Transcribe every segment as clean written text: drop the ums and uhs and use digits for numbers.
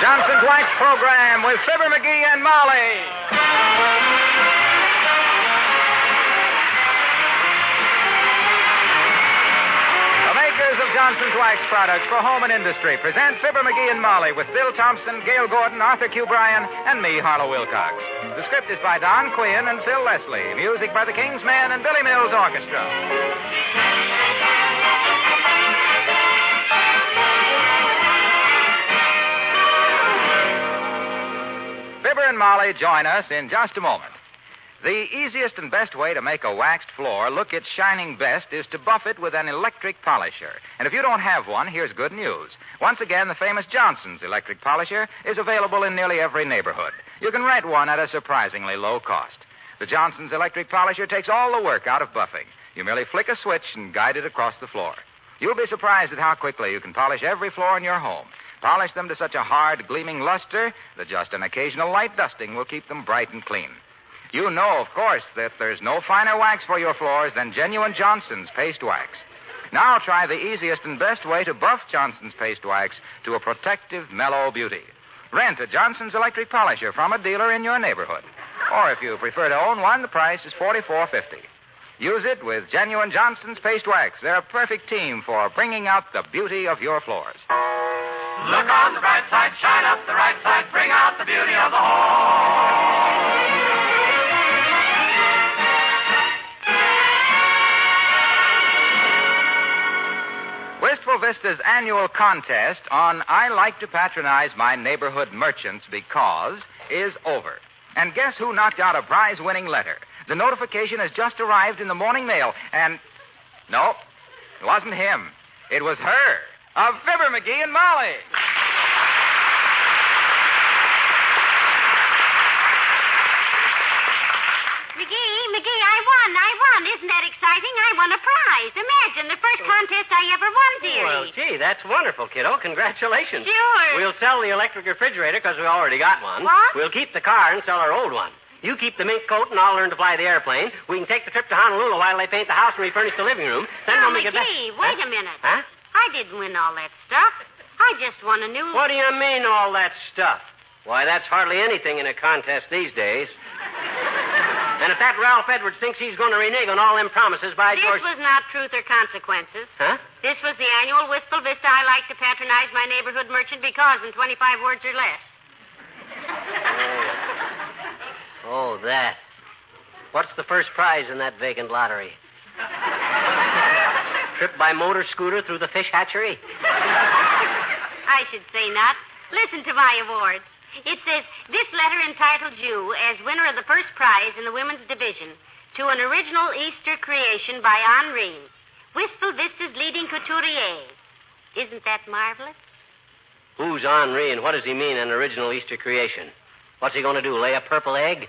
Johnson's Wax Program with Fibber McGee and Molly. The makers of Johnson's Wax products for home and industry present Fibber McGee and Molly with Bill Thompson, Gail Gordon, Arthur Q. Bryan, and me, Harlow Wilcox. The script is by Don Quinn and Phil Leslie. Music by the King's Men and Billy Mills Orchestra. Fibber and Molly join us in just a moment. The easiest and best way to make a waxed floor look its shining best is to buff it with an electric polisher. And if you don't have one, here's good news. Once again, the famous Johnson's electric polisher is available in nearly every neighborhood. You can rent one at a surprisingly low cost. The Johnson's electric polisher takes all the work out of buffing. You merely flick a switch and guide it across the floor. You'll be surprised at how quickly you can polish every floor in your home. Polish them to such a hard, gleaming luster that just an occasional light dusting will keep them bright and clean. You know, of course, that there's no finer wax for your floors than genuine Johnson's Paste Wax. Now try the easiest and best way to buff Johnson's Paste Wax to a protective, mellow beauty. Rent a Johnson's electric polisher from a dealer in your neighborhood. Or if you prefer to own one, the price is $44.50. Use it with genuine Johnson's Paste Wax. They're a perfect team for bringing out the beauty of your floors. Look on the bright side, shine up the right side, bring out the beauty of the home. Wistful Vista's annual contest on I Like to Patronize My Neighborhood Merchants Because is over. And guess who knocked out a prize-winning letter? The notification has just arrived in the morning mail, and... No, it wasn't him. It was her, of Fibber McGee and Molly. McGee, I won. Isn't that exciting? I won a prize. Imagine, the first contest I ever won, dearie. Well, gee, that's wonderful, kiddo. Congratulations. Sure. We'll sell the electric refrigerator because we already got one. What? We'll keep the car and sell our old one. You keep the mink coat and I'll learn to fly the airplane. We can take the trip to Honolulu while they paint the house and refurnish the living room. Then when we get back... McGee, wait a minute. Huh? I didn't win all that stuff. I just won a new... What do you mean, all that stuff? Why, that's hardly anything in a contest these days. And if that Ralph Edwards thinks he's going to renege on all them promises, by George... This was not truth or consequences. Huh? This was the annual Wistful Vista I Like to Patronize My Neighborhood Merchant Because in 25 words or less. Oh, that. What's the first prize in that vacant lottery? Trip by motor scooter through the fish hatchery? I should say not. Listen to my award. It says, this letter entitles you as winner of the first prize in the women's division to an original Easter creation by Henri, Wistful Vista's leading couturier. Isn't that marvelous? Who's Henri and what does he mean, an original Easter creation? What's he going to do, lay a purple egg?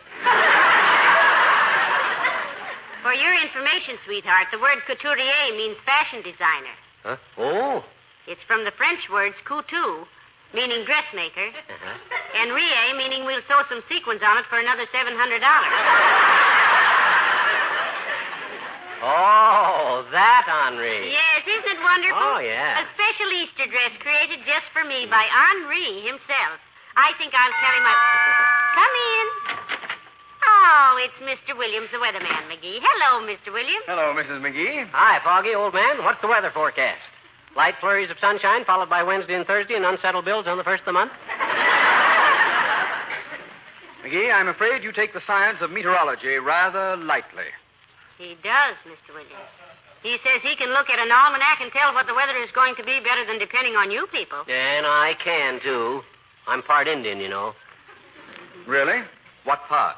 For your information, sweetheart, the word couturier means fashion designer. Huh? Oh. It's from the French words couture, meaning dressmaker, and rie, meaning we'll sew some sequins on it for another $700. Oh, that Henri. Yes, isn't it wonderful? Oh, yeah. A special Easter dress created just for me by Henri himself. I think I'll carry my... Come in. Oh, it's Mr. Williams, the weatherman, McGee. Hello, Mr. Williams. Hello, Mrs. McGee. Hi, Foggy, old man. What's the weather forecast? Light flurries of sunshine, followed by Wednesday and Thursday, and unsettled bills on the first of the month? McGee, I'm afraid you take the science of meteorology rather lightly. He does, Mr. Williams. He says he can look at an almanac and tell what the weather is going to be better than depending on you people. And I can, too. I'm part Indian, you know. Really? What part?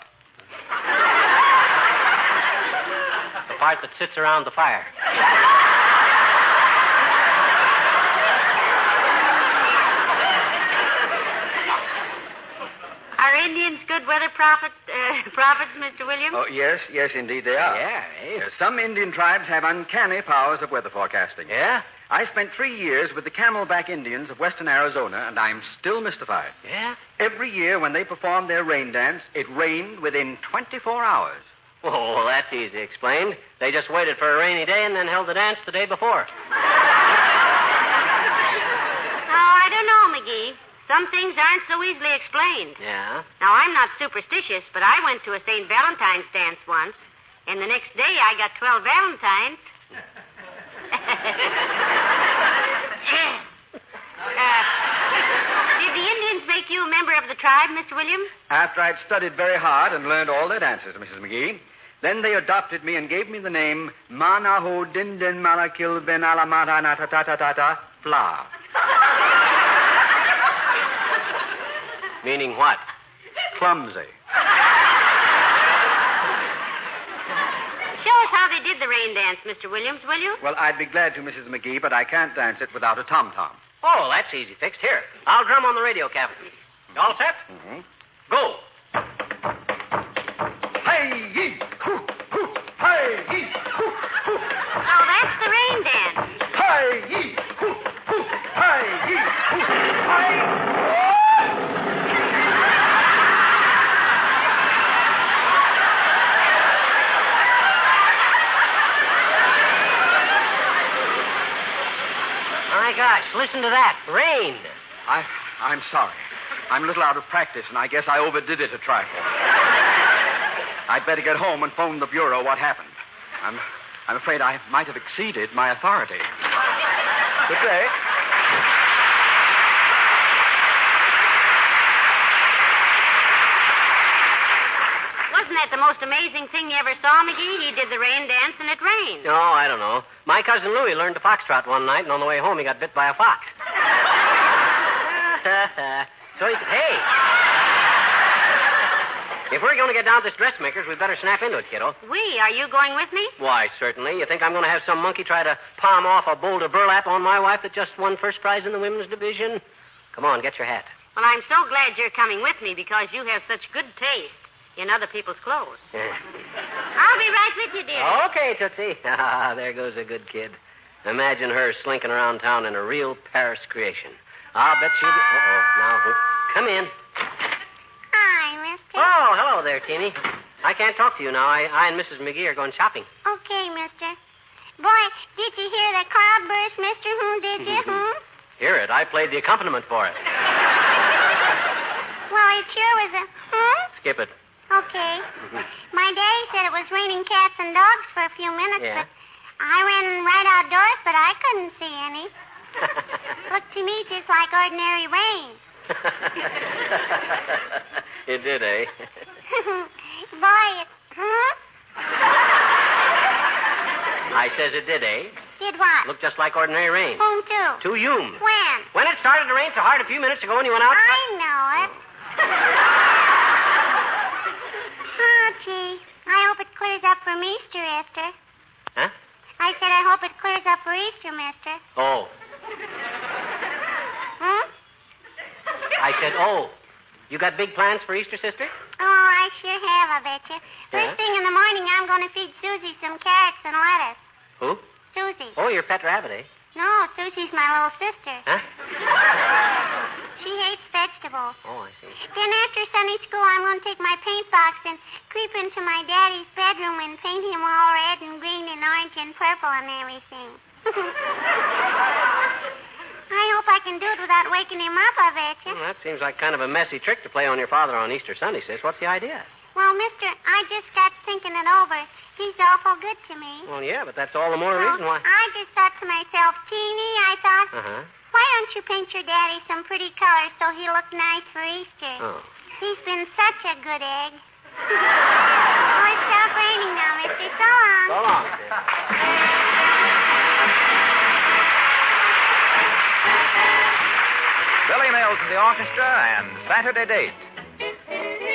The part that sits around the fire. Are Indians good weather prophets, Mr. Williams? Oh, yes, indeed they are. Yeah, eh? Some Indian tribes have uncanny powers of weather forecasting. Yeah? I spent 3 years with the Camelback Indians of western Arizona, and I'm still mystified. Yeah? Every year when they performed their rain dance, it rained within 24 hours. Oh, that's easy explained. They just waited for a rainy day and then held the dance the day before. Oh, I don't know, McGee. Some things aren't so easily explained. Yeah? Now, I'm not superstitious, but I went to a St. Valentine's dance once, and the next day I got 12 Valentines. Did the Indians make you a member of the tribe, Mr. Williams? After I'd studied very hard and learned all their dances, Mrs. McGee, then they adopted me and gave me the name Manaho Dindin Malakil Ben Alamata Natatatata Fla. Meaning what? Clumsy. Show us how they did the rain dance, Mr. Williams, will you? Well, I'd be glad to, Mrs. McGee, but I can't dance it without a tom-tom. Oh, that's easy fixed. Here, I'll drum on the radio cavity. You all set? Mm-hmm. Go. Hey-yee! Hoo-hoo! Hey-yee! Hoo-hoo! Oh, that's the rain dance. Hey-yee! Hoo-hoo! Hey-yee! Hoo-hoo! Hey! My gosh, listen to that. Rain. I'm sorry. I'm a little out of practice, and I guess I overdid it a trifle. I'd better get home and phone the bureau what happened. I'm afraid I might have exceeded my authority. Good day. Wasn't that the most amazing thing you ever saw, McGee? He did the rain dance and it rained. Oh, I don't know. My cousin Louie learned to foxtrot one night, and on the way home he got bit by a fox. So he said, hey, if we're going to get down to this dressmaker's, we'd better snap into it, kiddo. Are you going with me? Why, certainly. You think I'm going to have some monkey try to palm off a boulder burlap on my wife that just won first prize in the women's division? Come on, get your hat. Well, I'm so glad you're coming with me because you have such good taste in other people's clothes. Yeah. I'll be right with you, dear. Okay, Tootsie. Ah, there goes a good kid. Imagine her slinking around town in a real Paris creation. I'll bet she'll be... Uh-oh. Now, come in. Hi, mister. Oh, hello there, Teeny. I can't talk to you now. I and Mrs. McGee are going shopping. Okay, mister. Boy, did you hear the cloudburst, mister? Did you? Hear it. I played the accompaniment for it. Well, it sure was a... Skip it. Okay. My daddy said it was raining cats and dogs for a few minutes, Yeah. but I ran right outdoors, but I couldn't see any. Looked to me just like ordinary rain. It did, eh? Boy, it... I says it did, eh? Did what? Looked just like ordinary rain. Whom to? To you. When? When it started to rain so hard a few minutes ago and you went out... I know it. Oh, gee. I hope it clears up from Easter, Esther. Huh? I said I hope it clears up for Easter, mister. Oh. I said, oh. You got big plans for Easter, sister? Oh, I sure have, I bet you. First Yeah? thing in the morning, I'm going to feed Susie some carrots and lettuce. Who? Susie. Oh, your pet rabbit, eh? No, Susie's my little sister. Huh? She hates vegetables. Oh, I see. Then after Sunday school, I'm going to take my paint box and creep into my daddy's bedroom and paint him all red and green and orange and purple and everything. I hope I can do it without waking him up, I bet you. Well, that seems like kind of a messy trick to play on your father on Easter Sunday, sis. What's the idea? Well, mister, I just got thinking it over. He's awful good to me. Well, yeah, but that's all the more So reason why. I just thought to myself, Teeny, I thought, Uh-huh. why don't you paint your daddy some pretty colors so he'll look nice for Easter? Oh. He's been such a good egg. Oh, it's stopped raining now, mister. So long. So long, sis. Billy Mills and the orchestra and Saturday Date.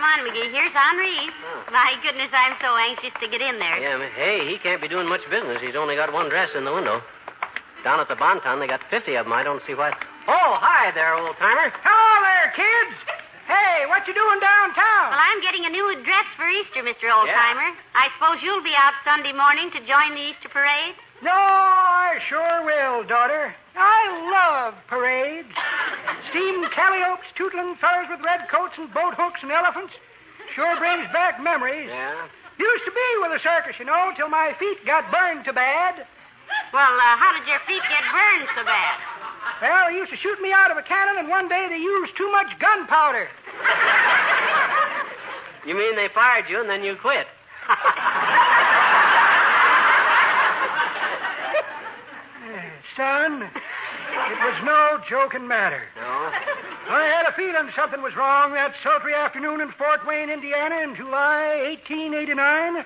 on, McGee. Here's Henri. Oh. My goodness, I'm so anxious to get in there. Yeah, hey, he can't be doing much business. He's only got one dress in the window. Down at the Bonton, they got 50 of them. I don't see why. Oh, hi there, old-timer. Hello there, kids. Hey, what you doing downtown? Well, I'm getting a new dress for Easter, Mr. Oldtimer. I suppose you'll be out Sunday morning to join the Easter parade? No, I sure will, daughter. I love parades. Steam calliopes, tootling fellas with red coats and boat hooks and elephants. Sure brings back memories. Yeah? Used to be with a circus, you know, till my feet got burned too bad. Well, how did your feet get burned so bad? Well, they used to shoot me out of a cannon, and one day they used too much gunpowder. You mean they fired you and then you quit? Son, it was no joking matter. No? I had a feeling something was wrong that sultry afternoon in Fort Wayne, Indiana, in July 1889.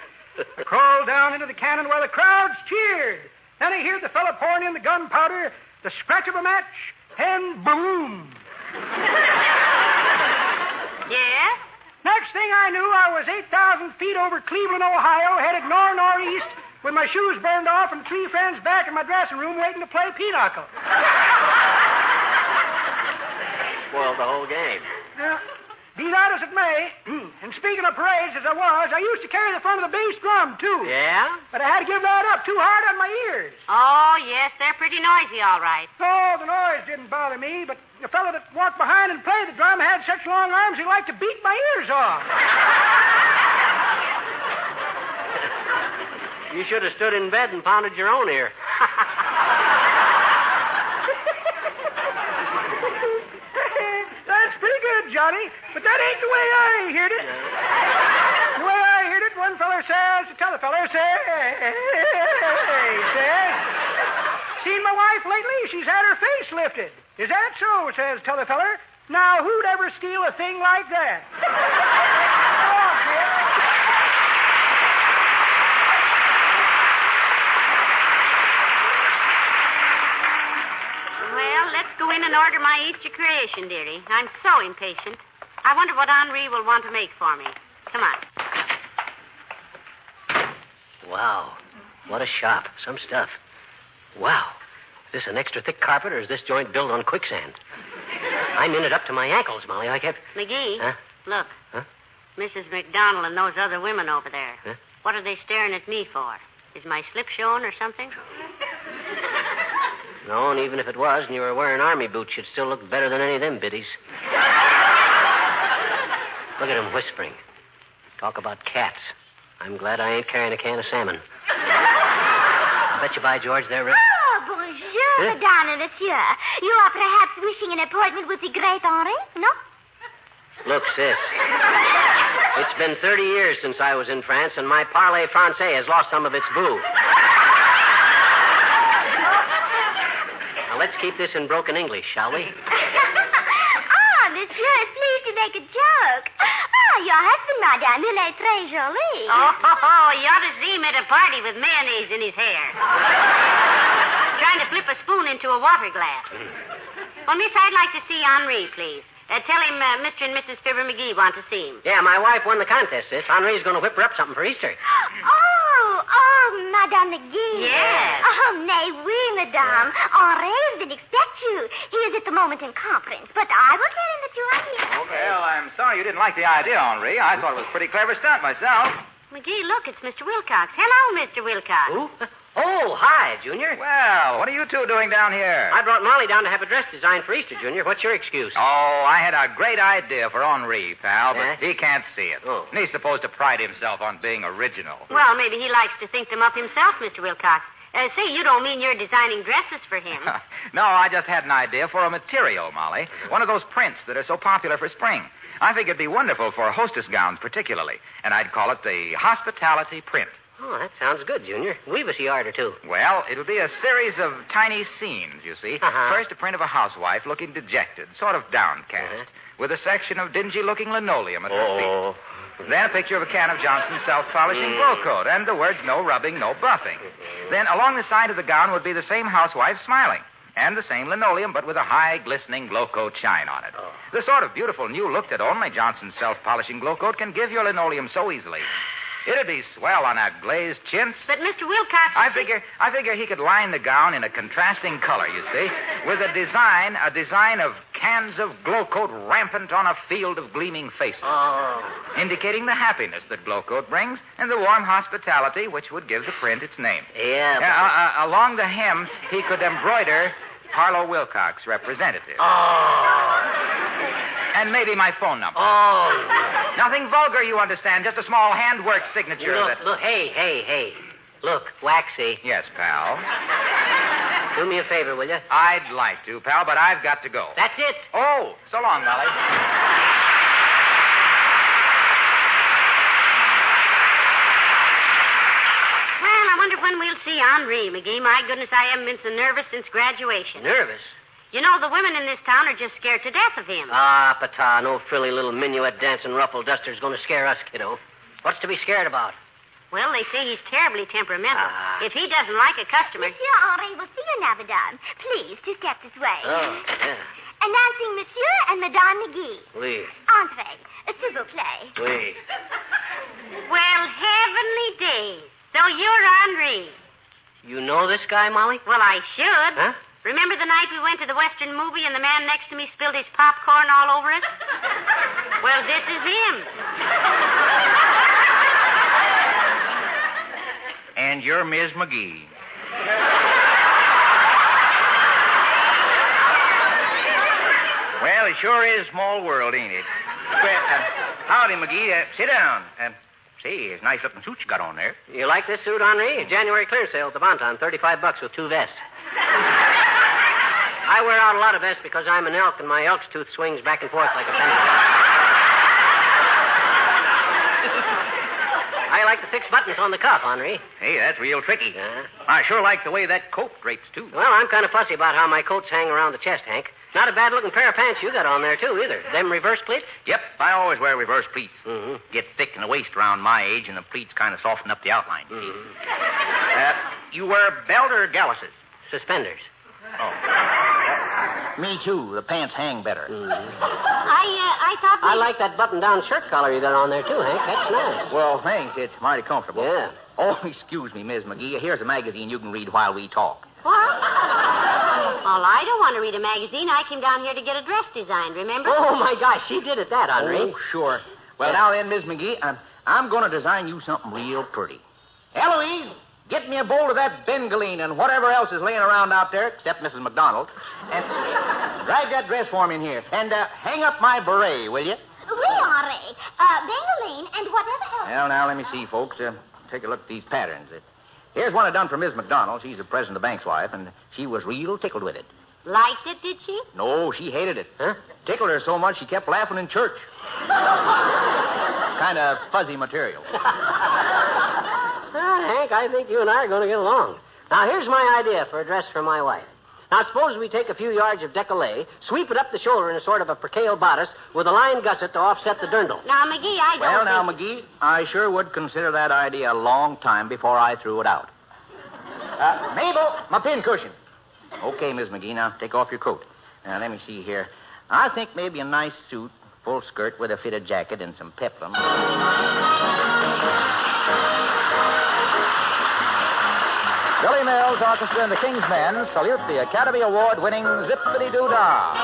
I crawled down into the cannon while the crowds cheered. Then I heard the fellow pouring in the gunpowder, the scratch of a match, and boom. Yes? Next thing I knew, I was 8,000 feet over Cleveland, Ohio, headed northeast, with my shoes burned off and 3 friends back in my dressing room waiting to play pinochle. Spoiled the whole game. Be that as it may, and speaking of parades as I used to carry the front of the bass drum, too. Yeah? But I had to give that up too hard on my ears. Oh, yes, they're pretty noisy, all right. No, the noise didn't bother me, but the fellow that walked behind and played the drum had such long arms he liked to beat my ears off. You should have stood in bed and pounded your own ear. That's pretty good, Johnny, but that ain't the way I heard it. The way I heard it, one feller says to t'other feller, says, seen my wife lately? She's had her face lifted. Is that so? Says t'other feller. Now, who'd ever steal a thing like that? Oh, kid. Well, let's go in and order my Easter creation, dearie. I'm so impatient. I wonder what Henri will want to make for me. Come on. Wow. What a shop. Some stuff. Wow. Is this an extra thick carpet, or is this joint built on quicksand? I'm in it up to my ankles, Molly. I kept... McGee, Huh? look. Huh? Mrs. McDonald and those other women over there. Huh? What are they staring at me for? Is my slip showing or something? No, and even if it was and you were wearing army boots, you'd still look better than any of them biddies. Look at him whispering. Talk about cats. I'm glad I ain't carrying a can of salmon. I bet you, by George, they're ready. Oh, bonjour, madame and monsieur. You are perhaps wishing an appointment with the great Henri, no? Look, sis. It's been 30 years since I was in France, and my parler français has lost some of its boo. Now, let's keep this in broken English, shall we? Monsieur is pleased to make a joke. Your husband, madame, il est très joli. Oh, you ought to see him at a party with mayonnaise in his hair. Trying to flip a spoon into a water glass. Well, miss, I'd like to see Henri, please. Tell him Mr. and Mrs. Fibber McGee want to see him. Yeah, my wife won the contest, sis. Henri's going to whip her up something for Easter. Oh, Madame McGee. Yes. Oh, mais oui, madame. Henri didn't expect you. He is at the moment in conference, but I will tell him that you are here. Well, I'm sorry you didn't like the idea, Henri. I thought it was a pretty clever stunt myself. McGee, look, it's Mr. Wilcox. Hello, Mr. Wilcox. Who? Oh, hi, Junior. Well, what are you two doing down here? I brought Molly down to have a dress designed for Easter, Junior. What's your excuse? Oh, I had a great idea for Henri, pal, but Yeah? he can't see it. Oh. And he's supposed to pride himself on being original. Well, maybe he likes to think them up himself, Mr. Wilcox. Say, you don't mean you're designing dresses for him. No, I just had an idea for a material, Molly. One of those prints that are so popular for spring. I think it'd be wonderful for hostess gowns particularly, and I'd call it the hospitality print. Oh, that sounds good, Junior. Weave us a yard or two. Well, it'll be a series of tiny scenes, you see. Uh-huh. First, a print of a housewife looking dejected, sort of downcast, with a section of dingy-looking linoleum at her feet. Then a picture of a can of Johnson's self-polishing wool coat, and the words, no rubbing, no buffing. Then along the side of the gown would be the same housewife smiling. And the same linoleum, but with a high, glistening glow coat shine on it. Oh. The sort of beautiful new look that only Johnson's self-polishing glow coat can give your linoleum so easily. It'd be swell on a glazed chintz. But, Mr. Wilcox... I figure he could line the gown in a contrasting color, you see, with a design of cans of glow coat rampant on a field of gleaming faces. Oh. Indicating the happiness that glow coat brings and the warm hospitality which would give the print its name. Yeah. Along the hem, he could embroider Harlow Wilcox, representative. Oh. And maybe my phone number. Oh. Nothing vulgar, you understand. Just a small handwork signature. Look, hey. Look, Waxy. Yes, pal. Do me a favor, will you? I'd like to, pal, but I've got to go. That's it. Oh, so long, Molly. Well, I wonder when we'll see Henri, McGee. My goodness, I haven't been so nervous since graduation. Nervous? You know, the women in this town are just scared to death of him. Ah, Pata, no frilly little minuet dancing ruffle duster's going to scare us, kiddo. What's to be scared about? Well, they say he's terribly temperamental. Ah. If he doesn't like a customer... Monsieur Henri will see you now, madame. Please, to step this way. Oh, yeah. Announcing Monsieur and Madame McGee. Oui. Entrez, s'il vous plaît. Oui. Well, heavenly days. So you're Henri. You know this guy, Molly? Well, I should. Huh? Remember the night we went to the Western movie and the man next to me spilled his popcorn all over us? Well, this is him. And you're Ms. McGee. Well, it sure is a small world, ain't it? Well, howdy, McGee. Sit down. Say, it's a nice-looking suit you got on there. You like this suit, Henri? January clearance sale at the Bonton, $35 with 2 vests. I wear out a lot of vests because I'm an elk and my elk's tooth swings back and forth like a pendulum. I like the 6 buttons on the cuff, Henri. Hey, that's real tricky. Yeah. I sure like the way that coat drapes, too. Well, I'm kind of fussy about how my coats hang around the chest, Hank. Not a bad-looking pair of pants you got on there, too, either. Them reverse pleats? Yep, I always wear reverse pleats. Mm-hmm. Get thick in the waist around my age, and the pleats kind of soften up the outline. Mm-hmm. You wear belt or galluses? Suspenders. Oh. Me, too. The pants hang better. Mm-hmm. I thought I like that button-down shirt collar you got on there, too, Hank. That's nice. Well, thanks. It's mighty comfortable. Yeah. Oh, excuse me, Miss McGee. Here's a magazine you can read while we talk. What? Well, I don't want to read a magazine. I came down here to get a dress designed, remember? Oh, my gosh, she did it, that, Henri. Oh, sure. Well, now then, Miss McGee, I'm going to design you something real pretty. Eloise, get me a bowl of that bengaline and whatever else is laying around out there, except Mrs. McDonald, and drag that dress for me in here. And hang up my beret, will you? Oui, Henri. Bengaline and whatever else. Well, now, let me see, folks. Take a look at these patterns. Here's one I done for Miss McDonald. She's the president of the bank's wife, and she was real tickled with it. Liked it, did she? No, she hated it. Huh? Tickled her so much she kept laughing in church. Kind of fuzzy material. Well, Hank, I think you and I are going to get along. Now, here's my idea for a dress for my wife. Now, suppose we take a few yards of décolleté, sweep it up the shoulder in a sort of a percale bodice with a line gusset to offset the dirndl. Now, McGee, I don't Well, now, think... McGee, I sure would consider that idea a long time before I threw it out. Mabel, my pincushion. Okay, Miss McGee, now take off your coat. Now, let me see here. I think maybe a nice suit, full skirt with a fitted jacket and some peplum. Billy Mills Orchestra and the King's Men salute the Academy Award-winning Zippity-Doo-Dah.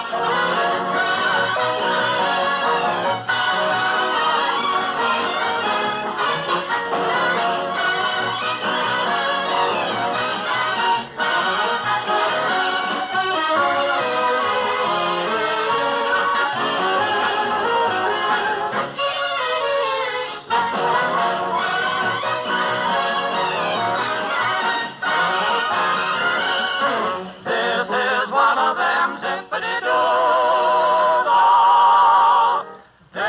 This is one of them zippity-doo-dah days.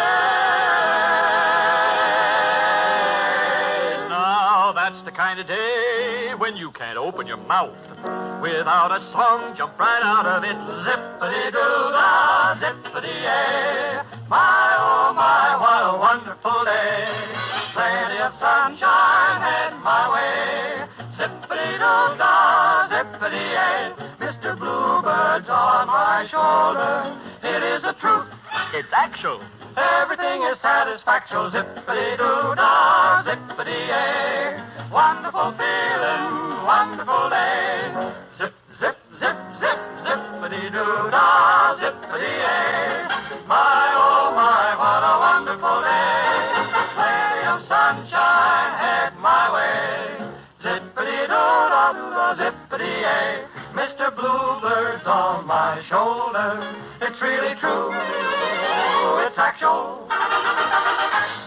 Now that's the kind of day when you can't open your mouth without a song jump right out of it. Zippity-doo-dah, zippity-yay. My, oh my, what a wonderful day. Plenty of sunshine heading my way. Zippity-doo-dah, zippity-yay. Mr. Blue my shoulder. It is a truth. It's actual. Everything is satisfactual. Zippity-doo-dah, zippity-yay. Wonderful feeling, wonderful day. Zip, zip, zip, zip, zippity-doo-dah, zippity-yay. My, oh my, what a wonderful day. Plenty of sunshine head my way. Zippity-doo-dah, zippity-yay. Mr. Bluebird's on my shoulder. It's really true. It's actual.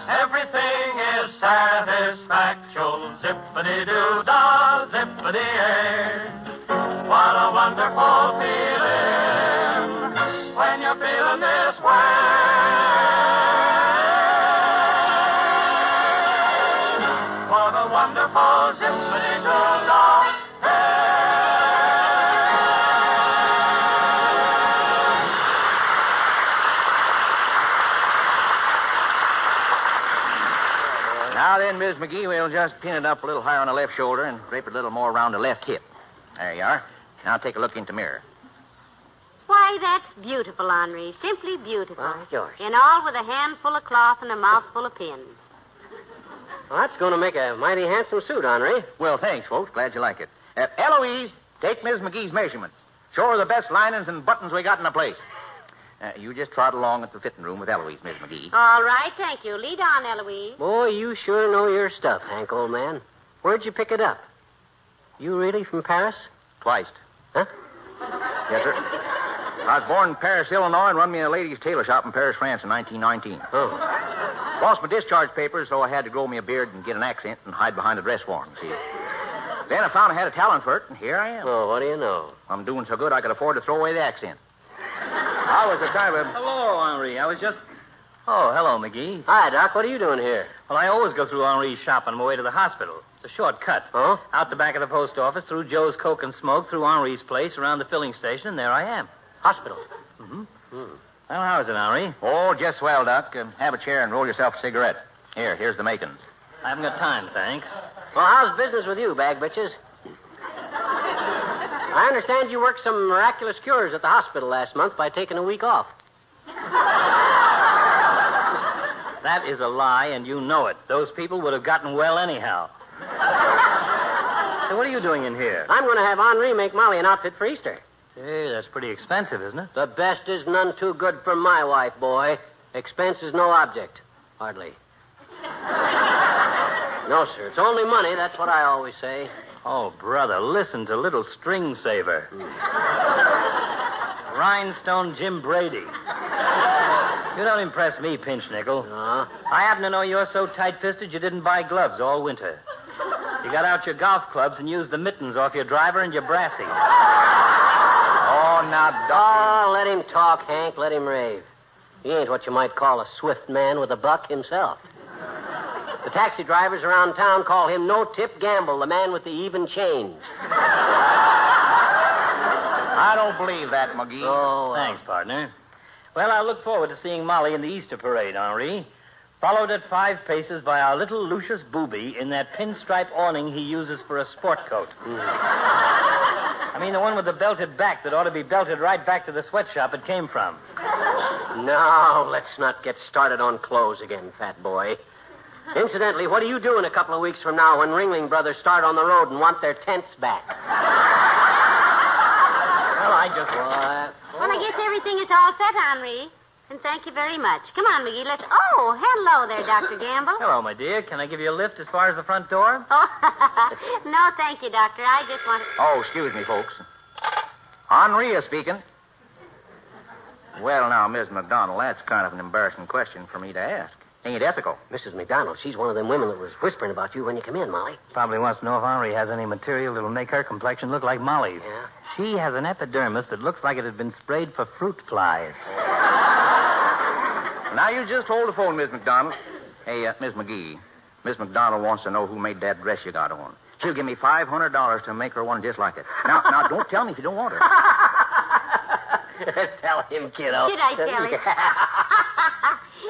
Everything is satisfactual. Zippity-doo-dah, zippity-yay. What a wonderful feeling when you're feeling this way. What a wonderful zippity-doo-dah. Now then, Miss McGee, we'll just pin it up a little higher on the left shoulder and drape it a little more around the left hip. There you are. Now take a look into the mirror. Why, that's beautiful, Henri. Simply beautiful. Why, George. And all with a handful of cloth and a mouthful of pins. Well, that's going to make a mighty handsome suit, Henri. Well, thanks, folks. Glad you like it. Eloise, take Miss McGee's measurements. Show her the best linings and buttons we got in the place. You just trot along at the fitting room with Eloise, Miss McGee. All right, thank you. Lead on, Eloise. Boy, you sure know your stuff, Hank, old man. Where'd you pick it up? You really from Paris? Twice. Huh? Yes, sir. I was born in Paris, Illinois, and run me a ladies' tailor shop in Paris, France in 1919. Oh. Lost my discharge papers, so I had to grow me a beard and get an accent and hide behind a dress form, see? Then I found I had a talent for it, and here I am. Oh, what do you know? I'm doing so good I could afford to throw away the accent. I was a kind of a... Hello, Henri. I was just... Oh, hello, McGee. Hi, Doc. What are you doing here? Well, I always go through Henri's shop on my way to the hospital. It's a short cut. Oh? Out the back of the post office, through Joe's Coke and Smoke, through Henri's place, around the filling station, and there I am. Hospital. Mm-hmm. Well, how is it, Henri? Oh, just swell, Doc. Have a chair and roll yourself a cigarette. Here's the makings. I haven't got time, thanks. Well, how's business with you, bag bitches? I understand you worked some miraculous cures at the hospital last month by taking a week off. That is a lie, and you know it. Those people would have gotten well anyhow. So what are you doing in here? I'm going to have Henri make Molly an outfit for Easter. Hey, that's pretty expensive, isn't it? The best is none too good for my wife, boy. Expense is no object. Hardly. No, sir. It's only money. That's what I always say. Oh, brother, listen to little string saver. Rhinestone Jim Brady. You don't impress me, Pinch Nickel. I happen to know you're so tight-fisted you didn't buy gloves all winter. You got out your golf clubs and used the mittens off your driver and your brassy. Oh, now, Doc. Oh, let him talk, Hank. Let him rave. He ain't what you might call a swift man with a buck himself. The taxi drivers around town call him No-Tip Gamble, the man with the even change. I don't believe that, McGee. Oh, thanks, partner. Well, I look forward to seeing Molly in the Easter parade, Henri. Followed at 5 paces by our little Lucius Booby in that pinstripe awning he uses for a sport coat. I mean the one with the belted back that ought to be belted right back to the sweatshop it came from. Now, let's not get started on clothes again, fat boy. Incidentally, what do you do in a couple of weeks from now when Ringling Brothers start on the road and want their tents back? Well, I just... Well, I guess everything is all set, Henri. And thank you very much. Come on, McGee, let's... Oh, hello there, Dr. Gamble. Hello, my dear. Can I give you a lift as far as the front door? Oh, no, thank you, Doctor. I just want... Oh, excuse me, folks. Henri is speaking. Well, now, Miss McDonald, that's kind of an embarrassing question for me to ask. Ain't ethical. Mrs. McDonald, she's one of them women that was whispering about you when you come in, Molly. Probably wants to know if Henri has any material that'll make her complexion look like Molly's. Yeah? She has an epidermis that looks like it had been sprayed for fruit flies. Now, you just hold the phone, Miss McDonald. Hey, Miss McGee, Miss McDonald wants to know who made that dress you got on. She'll give me $500 to make her one just like it. Now, don't tell me if you don't want her. Tell him, kiddo. Should I tell him?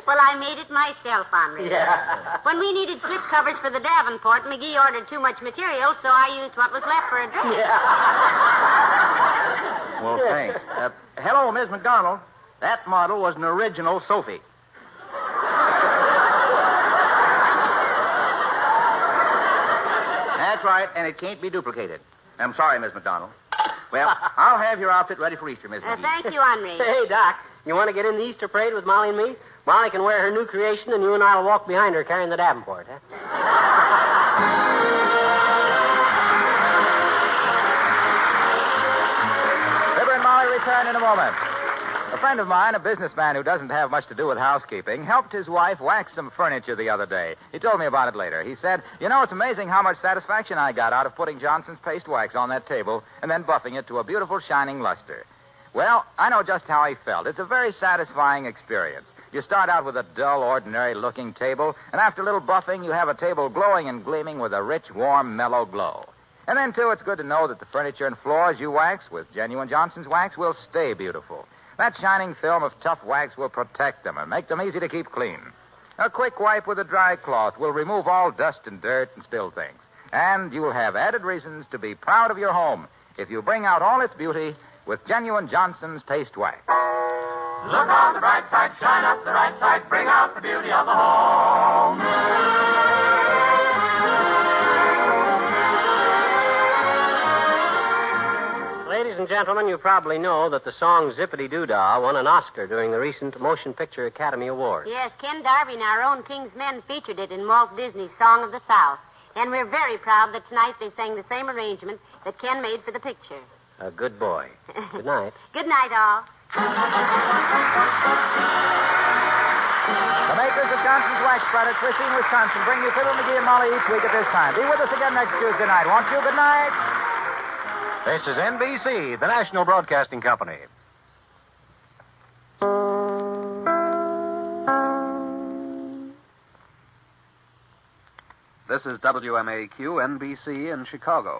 Well, I made it myself, Henri. Yeah. When we needed slip covers for the Davenport, McGee ordered too much material, so I used what was left for a dress. Yeah. Well, thanks. Hello, Miss McDonald. That model was an original Sophie. That's right, and it can't be duplicated. I'm sorry, Miss McDonald. Well, I'll have your outfit ready for Easter, Miss McGee. Thank you, Henri. Hey, Doc, you want to get in the Easter parade with Molly and me? Molly can wear her new creation, and you and I will walk behind her carrying the Davenport, huh? Fibber and Molly return in a moment. A friend of mine, a businessman who doesn't have much to do with housekeeping, helped his wife wax some furniture the other day. He told me about it later. He said, it's amazing how much satisfaction I got out of putting Johnson's paste wax on that table and then buffing it to a beautiful shining luster. Well, I know just how he felt. It's a very satisfying experience. You start out with a dull, ordinary-looking table, and after a little buffing, you have a table glowing and gleaming with a rich, warm, mellow glow. And then, too, it's good to know that the furniture and floors you wax with genuine Johnson's wax will stay beautiful. That shining film of tough wax will protect them and make them easy to keep clean. A quick wipe with a dry cloth will remove all dust and dirt and spill things. And you'll have added reasons to be proud of your home if you bring out all its beauty with genuine Johnson's paste wax. Look on the bright side, shine up the right side, bring out the beauty of the home. Ladies and gentlemen, you probably know that the song Zippity Doo Dah won an Oscar during the recent Motion Picture Academy Awards. Yes, Ken Darby and our own King's Men featured it in Walt Disney's Song of the South. And we're very proud that tonight they sang the same arrangement that Ken made for the picture. A good boy. Good night. Good night, all. The makers of Johnson's Wax Products, Racine, Wisconsin, bring you Fibber McGee and Molly each week at this time. Be with us again next Tuesday night, won't you? Good night. This is NBC, the National Broadcasting Company. This is WMAQ, NBC in Chicago.